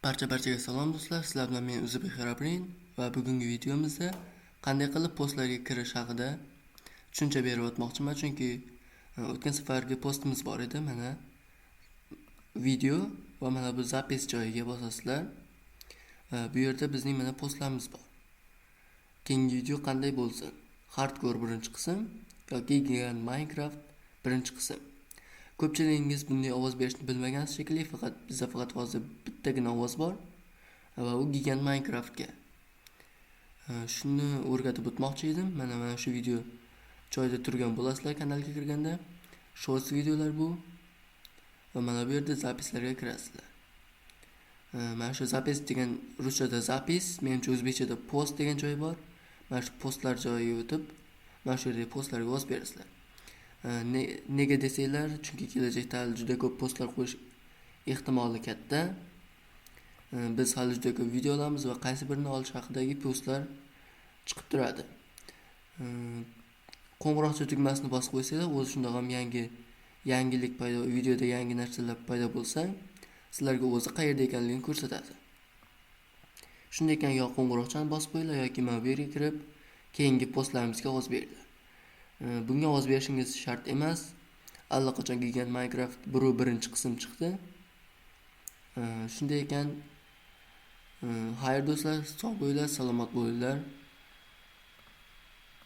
Barchaga salom do'stlar, sizlar bilan men Uzbek Xarabrin va bugungi videomizda qanday qilib postlarga kirish haqida tushuncha berib o'tmoqchiman, chunki o'tgan safargi postimiz bor edi. Mana video va mana bu zapis joyiga bosasizlar. Bu yerda bizning mana postlarimiz bor. Keyingi video qanday bo'lsin? Hardcore birinchi qism yoki Gigant Minecraft birinchi qism. Ko'pchiligingiz bunday ovoz berishni bilmagansiz shekilli, bizda faqat hozir bittagina ovoz bor va u Gigant Minecraftga. Shuni o'rgatib o'tmoqchi edim. Mana shu video joyida turgan bo'lasizlar kanalga kirganda. Shorts videolar bu. Va mana bu yerda zapislarga kirasizlar. Mana shu zapis degan ruschada zapis, menimcha o'zbekchada post degan joy bor. Mana shu postlar joyiga o'tib, mana shu yerda postlarga ovoz berasizlar. Nega desanglar, chunki kelajakda juda ko'p postlar qo'yish ehtimoli katta. Biz hali juda ko'p videolarimiz va qaysi birini olish haqidagi postlar chiqib turadi. Qo'ng'iroqcha tugmasini bosib qo'ysanglar, o'zi shunday ham yangilik paydo, videoda yangi narsalar paydo bo'lsa, sizlarga o'zi qayerda ekanligini ko'rsatadi. Shunday ekan, yo qo'ng'iroqchani bosib qo'yinglar yoki mana bu yerga kirib, keyingi postlarimizga ovoz beringlar. Bunga ovoz berishingiz shart emas. Allaqachon Gigant Minecraft birinchi qism chiqdi. Shunday ekan, xayr do'stlar, sog' bo'linglar, salomat bo'linglar.